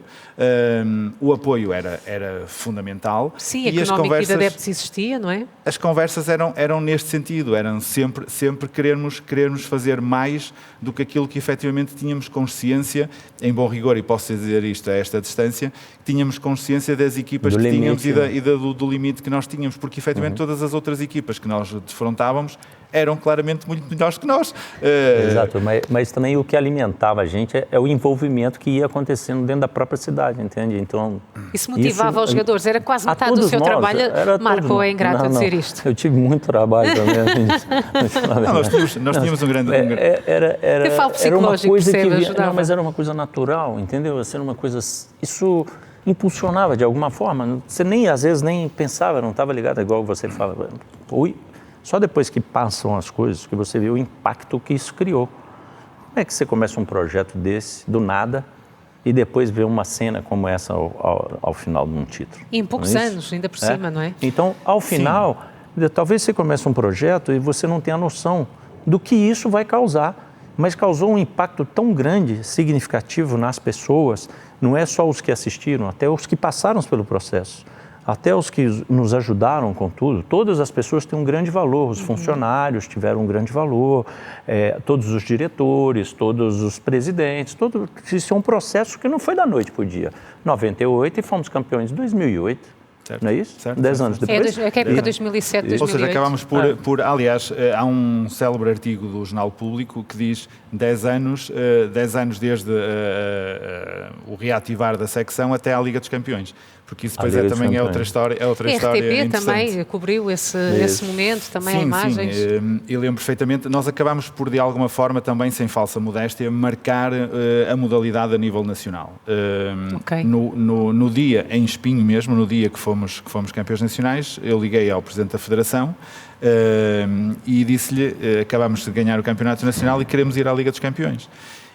[SPEAKER 3] o apoio era fundamental.
[SPEAKER 1] Sim,
[SPEAKER 3] e
[SPEAKER 1] económico e de adeptos existia, não é?
[SPEAKER 3] As conversas eram neste sentido, eram sempre querermos fazer mais do que aquilo que efetivamente tínhamos consciência, em bom rigor, e posso dizer isto a esta distância, tínhamos consciência das equipas que tínhamos e do limite que nós tínhamos, porque efetivamente todas as outras equipas que nós defrontávamos eram claramente muito melhores que nós.
[SPEAKER 2] Exato, mas também o que alimentava a gente é o envolvimento que ia acontecendo dentro da própria cidade, entende? Então,
[SPEAKER 1] isso motivava os jogadores, era quase metade do seu trabalho. Marco, é ingrato dizer isto.
[SPEAKER 2] Eu tive muito trabalho também.
[SPEAKER 3] Nós tínhamos um grande...
[SPEAKER 1] Era uma coisa
[SPEAKER 2] mas era uma coisa natural, entendeu? Era uma coisa... Isso impulsionava de alguma forma. Você às vezes nem pensava, não estava ligado, igual você fala. Só depois que passam as coisas que você vê o impacto que isso criou. Como é que você começa um projeto desse, do nada, e depois vê uma cena como essa ao final de um título?
[SPEAKER 1] E em poucos anos, ainda por cima, não é?
[SPEAKER 2] Então, ao final, talvez você comece um projeto e você não tenha noção do que isso vai causar, mas causou um impacto tão grande, significativo nas pessoas, não é só os que assistiram, até os que passaram pelo processo. Até os que nos ajudaram com tudo, todas as pessoas têm um grande valor, os funcionários tiveram um grande valor, todos os diretores, todos os presidentes, isso é um processo que não foi da noite para o dia. 98 e fomos campeões em 2008. Certo. Não é isso?
[SPEAKER 3] Certo,
[SPEAKER 2] 10 anos depois.
[SPEAKER 1] É que época 2007, 2008.
[SPEAKER 3] Ou seja, acabámos por... Aliás, há um célebre artigo do Jornal Público que diz 10 anos desde o reativar da secção até à Liga dos Campeões. Porque isso depois também é outra história. A
[SPEAKER 1] RTP também cobriu esse momento, também imagens.
[SPEAKER 3] Sim, e lembro perfeitamente. Nós acabámos por, de alguma forma, também, sem falsa modéstia, marcar a modalidade a nível nacional. No dia, em Espinho mesmo, no dia que fomos campeões nacionais, eu liguei ao Presidente da Federação e disse-lhe, acabámos de ganhar o Campeonato Nacional e queremos ir à Liga dos Campeões.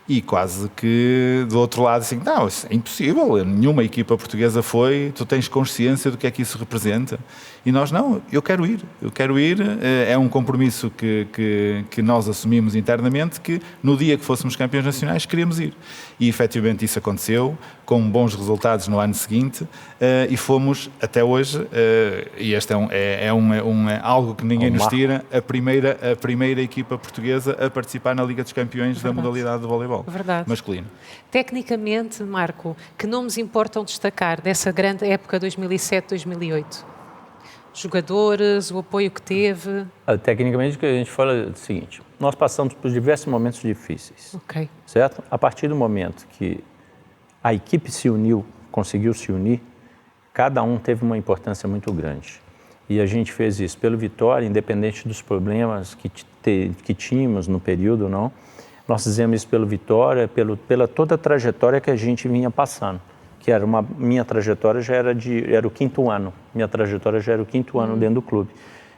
[SPEAKER 3] E quase que do outro lado assim, não, isso é impossível, nenhuma equipa portuguesa foi, tu tens consciência do que é que isso representa? E nós não, eu quero ir, é um compromisso que nós assumimos internamente, que no dia que fôssemos campeões nacionais queríamos ir. E efetivamente isso aconteceu, com bons resultados no ano seguinte, e fomos até hoje, e este é algo que ninguém nos tira, a primeira equipa portuguesa a participar na Liga dos Campeões da modalidade de voleibol masculino.
[SPEAKER 1] Tecnicamente, Marco, que nomes importam destacar dessa grande época 2007-2008? Jogadores, o apoio que teve?
[SPEAKER 2] Tecnicamente, o que a gente fala é o seguinte, nós passamos por diversos momentos difíceis, certo? A partir do momento que a equipe se uniu, conseguiu se unir, cada um teve uma importância muito grande. E a gente fez isso pelo Vitória, independente dos problemas que tínhamos no período, não. Nós fizemos isso pelo Vitória, pela toda a trajetória que a gente vinha passando. Que minha trajetória já era o 5º ano. Minha trajetória já era o 5º ano dentro do clube.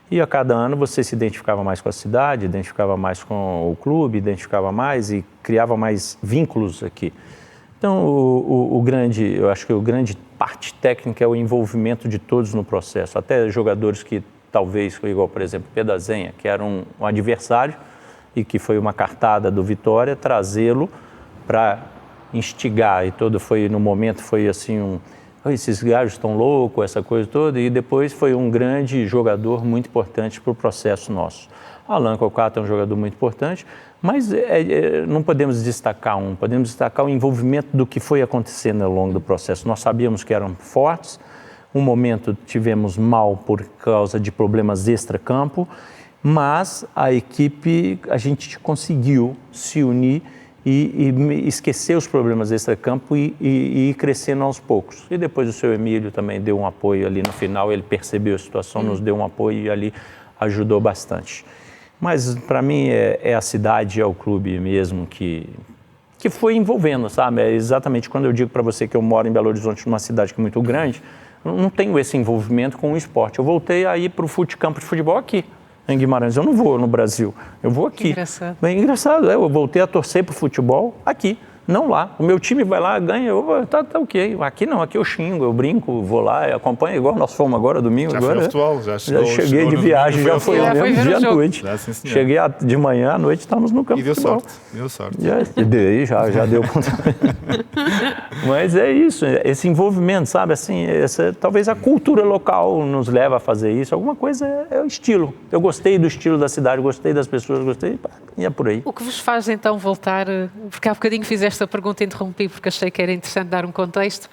[SPEAKER 2] E a cada ano você se identificava mais com a cidade, identificava mais com o clube, identificava mais e criava mais vínculos aqui. Então, eu acho que a grande parte técnica é o envolvimento de todos no processo. Até jogadores que talvez, igual por exemplo, Pedazenha, que era um adversário e que foi uma cartada do Vitória, trazê-lo para instigar, e no momento foi assim esses gajos estão loucos, essa coisa toda, e depois foi um grande jogador muito importante para o processo nosso. Alan Cocato é um jogador muito importante, mas não podemos destacar podemos destacar o envolvimento do que foi acontecendo ao longo do processo. Nós sabíamos que eram fortes, um momento tivemos mal por causa de problemas extra-campo, mas a equipe, a gente conseguiu se unir e esquecer os problemas extra-campo e ir crescendo aos poucos. E depois o seu Emílio também deu um apoio ali no final, ele percebeu a situação, nos deu um apoio e ali ajudou bastante. Mas para mim é a cidade, é o clube mesmo que foi envolvendo, sabe? É exatamente quando eu digo para você que eu moro em Belo Horizonte, numa cidade que é muito grande, não tenho esse envolvimento com o esporte. Eu voltei a ir para o campo de futebol aqui, em Guimarães. Eu não vou no Brasil, eu vou aqui.
[SPEAKER 1] Engraçado.
[SPEAKER 2] Bem engraçado, eu voltei a torcer para o futebol aqui, não lá. O meu time vai lá, ganha, tá ok. Aqui não, aqui eu xingo, eu brinco, vou lá, eu acompanho, igual nós fomos agora, domingo.
[SPEAKER 3] Já
[SPEAKER 2] agora,
[SPEAKER 3] foi ao futebol, já chegou.
[SPEAKER 2] Já cheguei de viagem, já foi o mesmo dia à noite.
[SPEAKER 3] Já, sim,
[SPEAKER 2] cheguei de manhã à noite, estávamos no campo
[SPEAKER 3] e deu
[SPEAKER 2] de futebol.
[SPEAKER 3] sorte, deu sorte.
[SPEAKER 2] Já deu. Mas é isso, esse envolvimento, sabe, assim, talvez a cultura local nos leva a fazer isso, alguma coisa é o estilo. Eu gostei do estilo da cidade, gostei das pessoas, gostei, e é por aí.
[SPEAKER 1] O que vos faz então voltar, porque há bocadinho fiz esta pergunta, interrompi porque achei que era interessante dar um contexto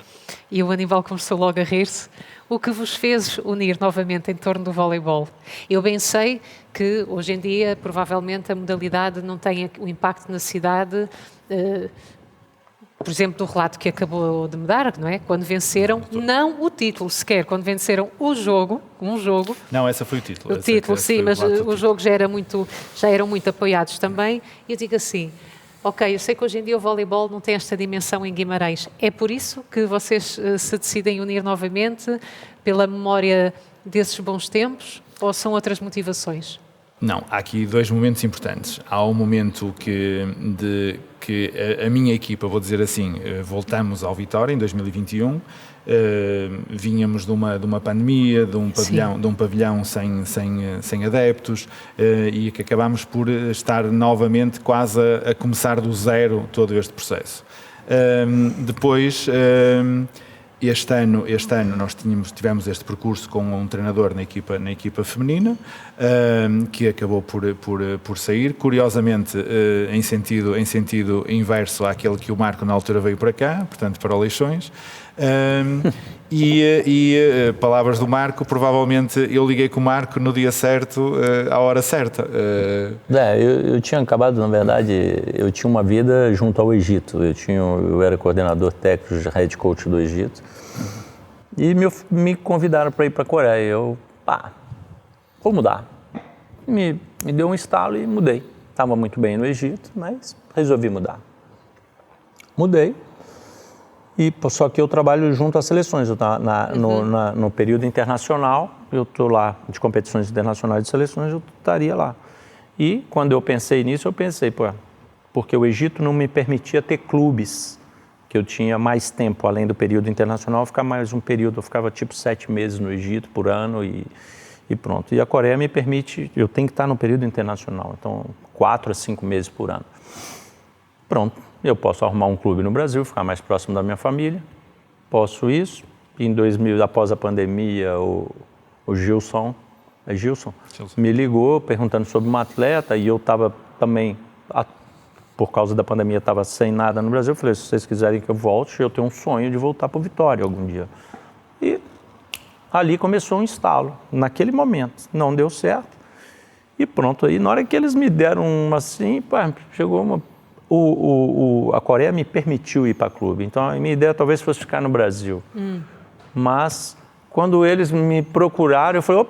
[SPEAKER 1] e o Aníbal começou logo a rir-se. O que vos fez unir novamente em torno do voleibol? Eu bem sei que hoje em dia provavelmente a modalidade não tem o impacto na cidade, por exemplo, do relato que acabou de me dar, não é? Quando venceram, não o título sequer, quando venceram um jogo.
[SPEAKER 3] Não, essa foi o título.
[SPEAKER 1] O título, sim, mas o jogo já eram muito apoiados também. E eu digo assim, ok, eu sei que hoje em dia o voleibol não tem esta dimensão em Guimarães. É por isso que vocês se decidem unir novamente, pela memória desses bons tempos, ou são outras motivações?
[SPEAKER 3] Não, há aqui dois momentos importantes. Há um momento que a minha equipa, vou dizer assim, voltamos ao Vitória em 2021, vínhamos de uma pandemia, de um pavilhão sem adeptos, e que acabámos por estar novamente quase a começar do zero todo este processo. Depois... Este ano nós tivemos este percurso com um treinador na equipa feminina, que acabou por sair, curiosamente em sentido inverso àquele que o Marco na altura veio para cá, portanto para o Leixões. Palavras do Marco, provavelmente eu liguei com o Marco no dia certo, à hora certa.
[SPEAKER 2] Eu tinha acabado, na verdade, eu tinha uma vida junto ao Egito. Eu era coordenador técnico, head coach do Egito. E me convidaram para ir para a Coreia. Eu, vou mudar. Me deu um estalo e mudei. Estava muito bem no Egito, mas resolvi mudar. Mudei. Só que eu trabalho junto às seleções, no período internacional, eu estou lá de competições internacionais de seleções, eu estaria lá. E quando eu pensei nisso, eu pensei, porque o Egito não me permitia ter clubes, que eu tinha mais tempo, além do período internacional, ficar mais um período, eu ficava tipo 7 meses no Egito por ano e pronto. E a Coreia me permite, eu tenho que estar no período internacional, então 4 a 5 meses por ano. Pronto. Eu posso arrumar um clube no Brasil, ficar mais próximo da minha família, posso isso. Em 2000, após a pandemia, o Gilson me ligou perguntando sobre uma atleta e eu estava também, por causa da pandemia, estava sem nada no Brasil. Eu falei, se vocês quiserem que eu volte, eu tenho um sonho de voltar para o Vitória algum dia. E ali começou um estalo, naquele momento, não deu certo. E pronto, aí na hora que eles me deram chegou uma... A Coreia me permitiu ir para clube, então a minha ideia talvez fosse ficar no Brasil. Mas quando eles me procuraram, eu falei,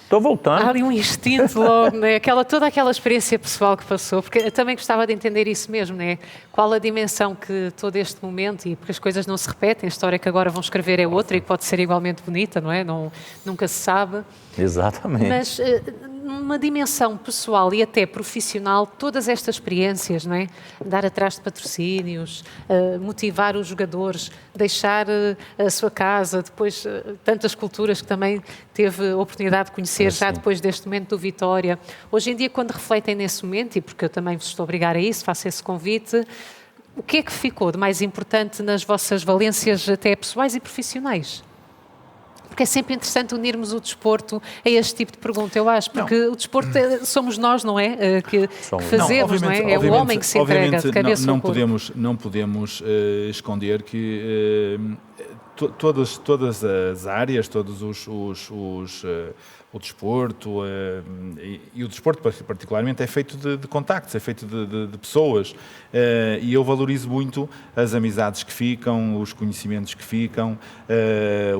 [SPEAKER 2] estou voltando.
[SPEAKER 1] Há ali um instinto logo, né? Toda aquela experiência pessoal que passou, porque eu também gostava de entender isso mesmo, né? Qual a dimensão que todo este momento, e porque as coisas não se repetem, a história que agora vão escrever é outra e pode ser igualmente bonita, não é? Nunca se sabe.
[SPEAKER 2] Exatamente.
[SPEAKER 1] Mas numa dimensão pessoal e até profissional, todas estas experiências, não é? Andar atrás de patrocínios, motivar os jogadores, deixar a sua casa, depois tantas culturas que também teve a oportunidade de conhecer já depois deste momento do Vitória. Hoje em dia, quando refletem nesse momento, e porque eu também vos estou a obrigar a isso, faço esse convite, o que é que ficou de mais importante nas vossas valências até pessoais e profissionais? Porque é sempre interessante unirmos o desporto a este tipo de pergunta, eu acho, porque o desporto somos nós, não é? Que fazemos, não é? É o homem que se entrega de cabeça ao corpo.
[SPEAKER 3] Não podemos esconder que todas as áreas, todos o desporto, e o desporto particularmente é feito de contactos, é feito de pessoas, e eu valorizo muito as amizades que ficam, os conhecimentos que ficam.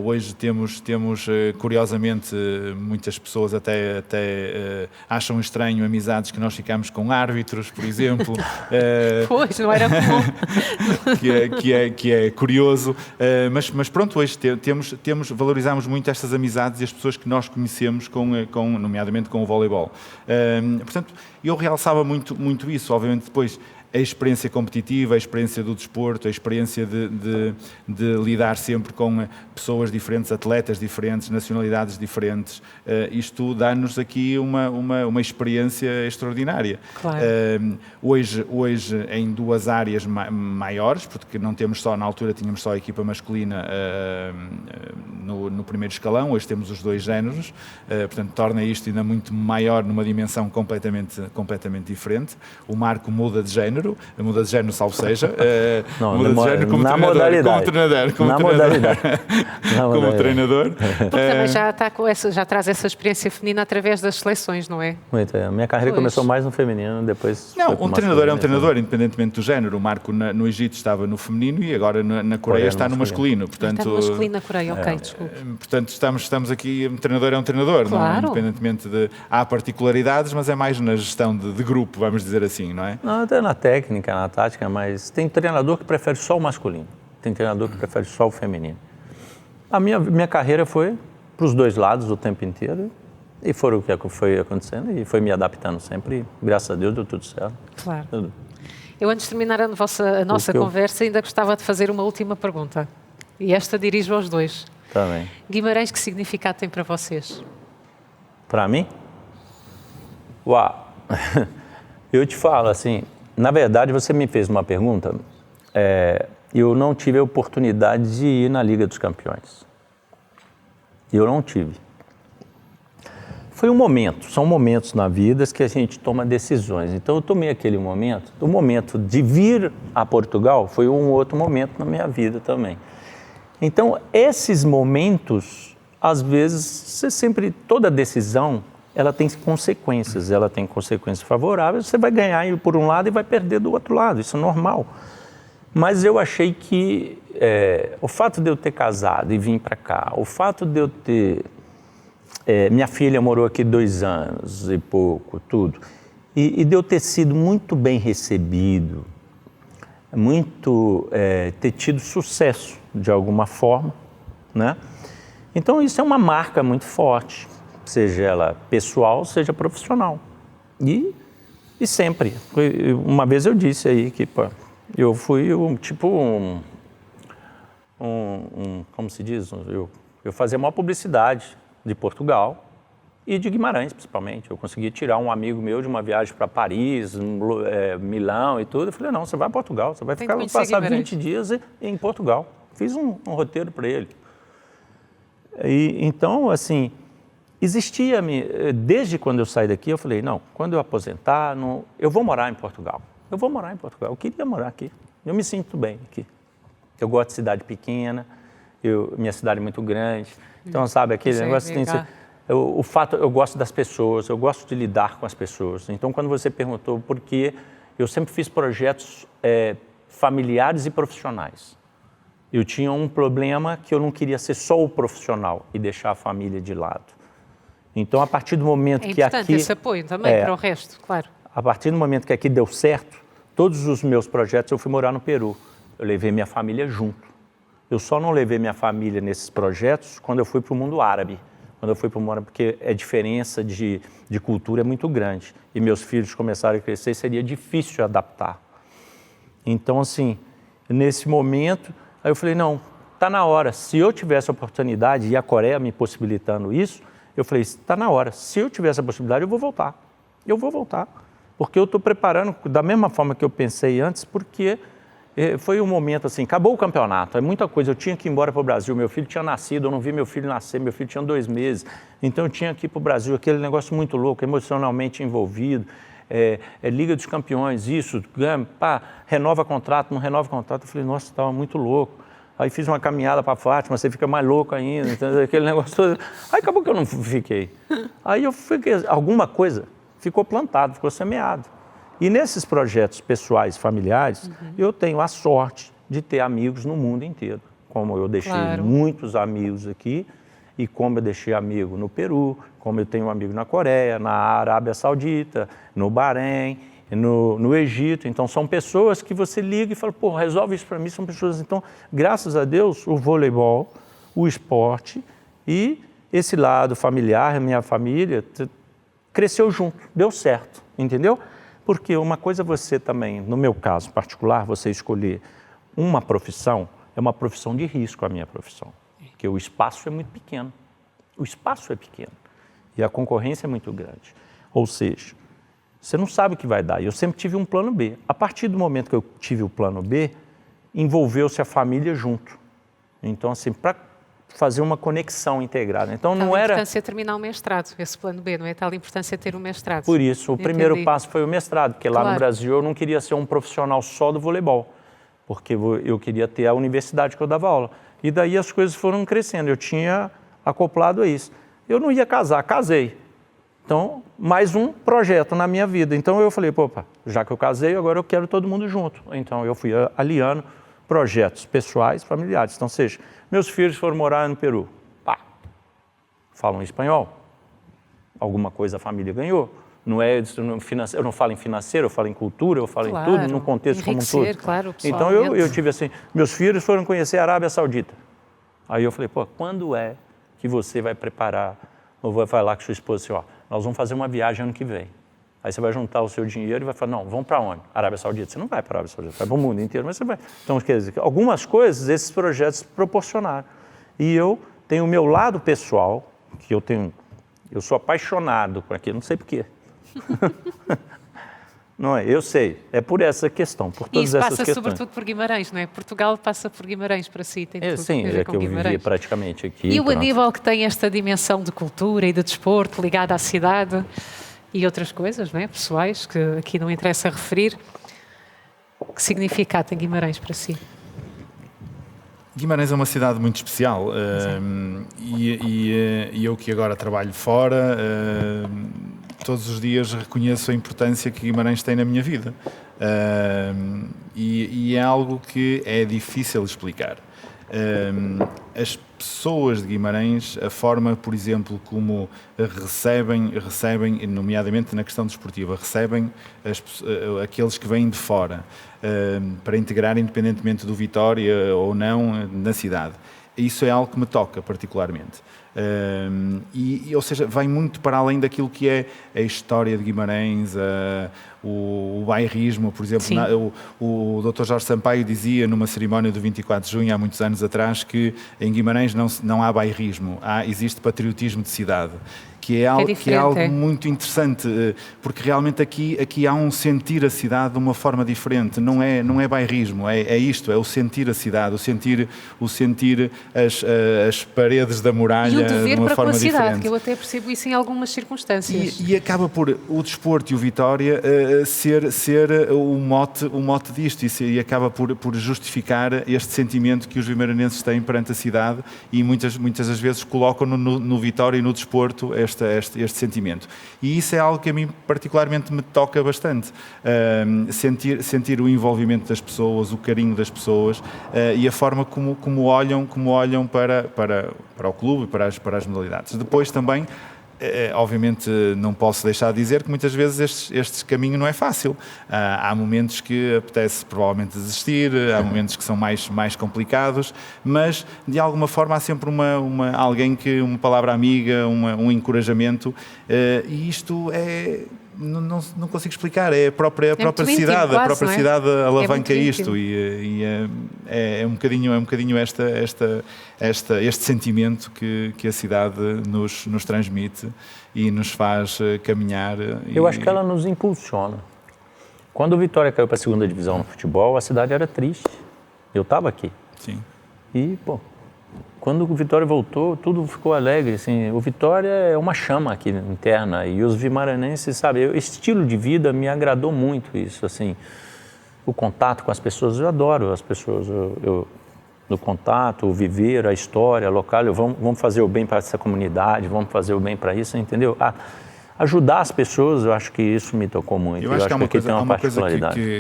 [SPEAKER 3] Hoje temos curiosamente, muitas pessoas até acham estranho amizades que nós ficamos com árbitros, por exemplo.
[SPEAKER 1] Pois, não era comum.
[SPEAKER 3] que é curioso, mas pronto, hoje valorizamos muito estas amizades e as pessoas que nós conhecemos, nomeadamente com o voleibol. Portanto, eu realçava muito isso. Obviamente, depois, a experiência competitiva, a experiência do desporto, a experiência de lidar sempre com pessoas diferentes, atletas diferentes, nacionalidades diferentes. Isto dá-nos aqui uma experiência extraordinária.
[SPEAKER 1] Claro.
[SPEAKER 3] Hoje, em duas áreas maiores, porque não temos só, na altura tínhamos só a equipa masculina no primeiro escalão, hoje temos os dois géneros, portanto torna isto ainda muito maior numa dimensão completamente diferente. O Marco muda de género, salvo seja, muda de género como treinador. Como treinador.
[SPEAKER 1] Porque também já traz essa experiência feminina através das seleções, não é?
[SPEAKER 2] Muito, a minha carreira começou mais no feminino, depois...
[SPEAKER 3] Não, um treinador é um treinador, independentemente do género. O Marco no Egito estava no feminino e agora na Coreia está no masculino. Portanto,
[SPEAKER 1] está no masculino na Coreia, ok, desculpe.
[SPEAKER 3] Portanto, estamos aqui, um treinador é um treinador,
[SPEAKER 1] claro.
[SPEAKER 3] Não, independentemente há particularidades, mas é mais na gestão de grupo, vamos dizer assim, não é?
[SPEAKER 2] Não, até na técnica, na tática, mas tem treinador que prefere só o masculino, tem treinador que prefere só o feminino. A minha carreira foi para os dois lados o tempo inteiro e foi o que foi acontecendo e foi me adaptando sempre e, graças a Deus, deu tudo certo.
[SPEAKER 1] Claro. Tudo. Eu, antes de terminar a nossa conversa, ainda gostava de fazer uma última pergunta. E esta dirijo aos dois.
[SPEAKER 2] Tá bem.
[SPEAKER 1] Guimarães, que significado tem para vocês?
[SPEAKER 2] Para mim? Uau! Eu te falo assim, na verdade você me fez uma pergunta, eu não tive a oportunidade de ir na Liga dos Campeões. Eu não tive. Foi um momento, são momentos na vida que a gente toma decisões. Então eu tomei aquele momento, o momento de vir a Portugal foi um outro momento na minha vida também. Então esses momentos, às vezes, toda decisão, ela tem consequências favoráveis, você vai ganhar por um lado e vai perder do outro lado, isso é normal. Mas eu achei que o fato de eu ter casado e vir para cá, o fato de eu ter... minha filha morou aqui 2 anos e pouco, tudo, e de eu ter sido muito bem recebido, ter tido sucesso de alguma forma, né? Então isso é uma marca muito forte, seja ela pessoal, seja profissional. E sempre. Uma vez eu disse aí que eu fui como se diz, eu fazia uma publicidade de Portugal e de Guimarães, principalmente. Eu consegui tirar um amigo meu de uma viagem para Paris, Milão e tudo. Eu falei, não, você vai a Portugal, você vai passar 20 dias em Portugal. Fiz um roteiro para ele. Então, assim, existia, desde quando eu saí daqui, eu falei, não, quando eu aposentar, eu vou morar em Portugal. Eu vou morar em Portugal, eu queria morar aqui. Eu me sinto bem aqui. Eu gosto de cidade pequena, minha cidade é muito grande. Então, sabe, aquele negócio tem... eu gosto das pessoas, eu gosto de lidar com as pessoas. Então, quando você perguntou por que, eu sempre fiz projetos familiares e profissionais. Eu tinha um problema que eu não queria ser só o profissional e deixar a família de lado. Então, a partir do momento que aqui... É importante
[SPEAKER 1] esse apoio também para o resto, claro.
[SPEAKER 2] A partir do momento que aqui deu certo, todos os meus projetos eu fui morar no Peru. Eu levei minha família junto. Eu só não levei minha família nesses projetos quando eu fui para o mundo árabe. Quando eu fui para o mundo árabe, porque a diferença de cultura é muito grande. E meus filhos começaram a crescer, seria difícil adaptar. Então, assim, nesse momento... Aí eu falei, não, está na hora. Se eu tivesse a oportunidade, e a Coreia me possibilitando isso, eu falei, está na hora. Se eu tivesse a possibilidade, eu vou voltar. Eu vou voltar. Porque eu estou preparando da mesma forma que eu pensei antes, porque Foi um momento assim, acabou o campeonato, é muita coisa, eu tinha que ir embora para o Brasil, meu filho tinha nascido, eu não vi meu filho nascer, meu filho tinha 2 meses, então eu tinha que ir para o Brasil, aquele negócio muito louco, emocionalmente envolvido, Liga dos Campeões, isso, pá, renova contrato, não renova contrato, eu falei, nossa, estava muito louco. Aí fiz uma caminhada para Fátima, você fica mais louco ainda, entendeu? Aquele negócio todo. Aí acabou que eu não fiquei. Aí eu fiquei, alguma coisa ficou plantado, ficou semeado. E nesses projetos pessoais, familiares, eu tenho a sorte de ter amigos no mundo inteiro. Como eu deixei muitos amigos aqui, e como eu deixei amigo no Peru, como eu tenho um amigo na Coreia, na Arábia Saudita, no Bahrein, no Egito. Então, são pessoas que você liga e fala, pô, resolve isso para mim, são pessoas... Então, graças a Deus, o voleibol, o esporte e esse lado familiar, minha família, cresceu junto, deu certo, entendeu? Porque uma coisa você também, no meu caso particular, você escolher uma profissão, é uma profissão de risco a minha profissão, porque o espaço é muito pequeno, o espaço é pequeno e a concorrência é muito grande, ou seja, você não sabe o que vai dar. Eu sempre tive um plano B. A partir do momento que eu tive o plano B, envolveu-se a família junto. Então, assim, para fazer uma conexão integrada. Então, não era...
[SPEAKER 1] Tal importância terminar o mestrado, esse plano B, não é? Tal importância ter um mestrado.
[SPEAKER 2] Por isso, o primeiro passo foi o mestrado, porque lá no Brasil eu não queria ser um profissional só do voleibol, porque eu queria ter a universidade que eu dava aula. E daí as coisas foram crescendo, eu tinha acoplado a isso. Eu não ia casar, casei. Então, mais um projeto na minha vida. Então, eu falei, opa, já que eu casei, agora eu quero todo mundo junto. Então, eu fui aliando projetos pessoais, familiares. Então, seja, meus filhos foram morar no Peru. Pá, falam espanhol. Alguma coisa a família ganhou. Não é, eu não falo em financeiro, eu falo em cultura, eu falo em tudo, num contexto como um todo.
[SPEAKER 1] Claro,
[SPEAKER 2] então, eu tive assim, meus filhos foram conhecer a Arábia Saudita. Aí eu falei, pô, quando é que você vai preparar, ou vai falar com sua esposa assim, ó, nós vamos fazer uma viagem ano que vem. Aí você vai juntar o seu dinheiro e vai falar, não, vamos para onde? Arábia Saudita. Você não vai para a Arábia Saudita, vai para o mundo inteiro, mas você vai. Então, quer dizer, algumas coisas esses projetos proporcionaram. E eu tenho o meu lado pessoal, que eu sou apaixonado por aquilo, não sei porquê. Não é? Eu sei, é por essa questão, por todas essas questões.
[SPEAKER 1] E isso passa sobretudo por Guimarães, não é? Portugal passa por Guimarães para si, tem tudo
[SPEAKER 2] sim,
[SPEAKER 1] a ver
[SPEAKER 2] com Guimarães. Eu vivia praticamente aqui.
[SPEAKER 1] E o Aníbal, que tem esta dimensão de cultura e de desporto ligada à cidade e outras coisas, não é? Pessoais, que aqui não interessa referir, que significado tem Guimarães para si?
[SPEAKER 3] Guimarães é uma cidade muito especial e eu que agora trabalho fora, todos os dias reconheço a importância que Guimarães tem na minha vida e é algo que é difícil de explicar. As pessoas de Guimarães, a forma, por exemplo, como recebem, nomeadamente na questão desportiva, recebem aqueles que vêm de fora para integrar, independentemente do Vitória ou não, na cidade. Isso é algo que me toca particularmente. Ou seja, vai muito para além daquilo que é a história de Guimarães, o bairrismo, por exemplo. O Dr. Jorge Sampaio dizia numa cerimónia do 24 de junho, há muitos anos atrás, que em Guimarães não há bairrismo, existe patriotismo de cidade. Que é algo muito interessante, porque realmente aqui há um sentir a cidade de uma forma diferente, não é bairrismo, é isto, é o sentir a cidade, o sentir as paredes da muralha
[SPEAKER 1] e o dever
[SPEAKER 3] de uma
[SPEAKER 1] para
[SPEAKER 3] forma
[SPEAKER 1] com a cidade,
[SPEAKER 3] diferente.
[SPEAKER 1] que eu até percebo isso em algumas circunstâncias.
[SPEAKER 3] E acaba por o desporto e o Vitória ser o mote disto e acaba por justificar este sentimento que os vimaranenses têm perante a cidade e muitas das vezes colocam no Vitória e no desporto este sentimento. E isso é algo que a mim particularmente me toca bastante. Sentir o envolvimento das pessoas, o carinho das pessoas e a forma como olham para o clube e para as modalidades. Depois também, obviamente, não posso deixar de dizer que muitas vezes este caminho não é fácil. Há momentos que apetece provavelmente desistir, há momentos que são mais complicados, mas de alguma forma há sempre alguém uma palavra amiga, um encorajamento, e isto é... Não consigo explicar, é a própria cidade,
[SPEAKER 1] íntimo,
[SPEAKER 3] a própria cidade alavanca
[SPEAKER 1] isto
[SPEAKER 3] e é um bocadinho este sentimento que a cidade nos transmite e nos faz caminhar.
[SPEAKER 2] Eu acho que ela nos impulsiona. Quando o Vitória caiu para a segunda divisão no futebol, a cidade era triste. Eu estava aqui.
[SPEAKER 3] Sim.
[SPEAKER 2] E, pô, quando o Vitória voltou, tudo ficou alegre, assim. O Vitória é uma chama aqui interna e os vimaranenses, sabe, esse estilo de vida me agradou muito isso, assim. O contato com as pessoas, eu adoro as pessoas, no contato, o viver, a história, a local, vamos fazer o bem para essa comunidade, vamos fazer o bem para isso, entendeu? Ajudar as pessoas, eu acho que isso me tocou muito.
[SPEAKER 3] Eu acho que há uma coisa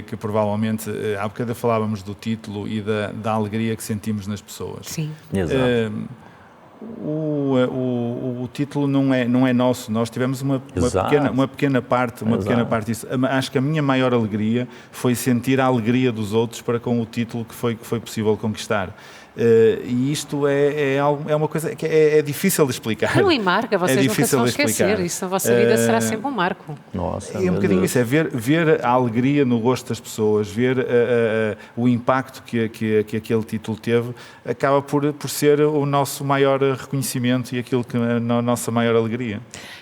[SPEAKER 3] que provavelmente, há bocado falávamos do título e da alegria que sentimos nas pessoas.
[SPEAKER 1] Sim.
[SPEAKER 2] Exato.
[SPEAKER 3] O título não é nosso, nós tivemos uma pequena parte disso. Acho que a minha maior alegria foi sentir a alegria dos outros para com o título que foi possível conquistar. E isto é uma coisa que é difícil de explicar.
[SPEAKER 1] Não, e marca, vocês nunca se vão esquecer, isso na vossa vida será sempre um marco.
[SPEAKER 2] Nossa,
[SPEAKER 3] é um bocadinho isso, é ver a alegria no gosto das pessoas, ver o impacto que aquele título teve, acaba por ser o nosso maior reconhecimento e aquilo que é a nossa maior alegria.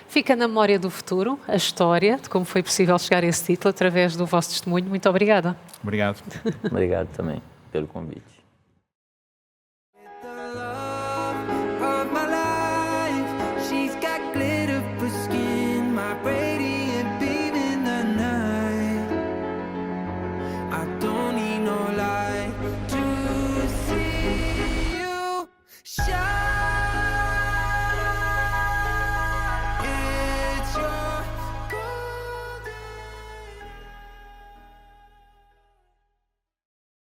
[SPEAKER 1] Fica na memória do futuro a história de como foi possível chegar a esse título através do vosso testemunho. Muito obrigada.
[SPEAKER 3] Obrigado.
[SPEAKER 2] Obrigado também pelo convite.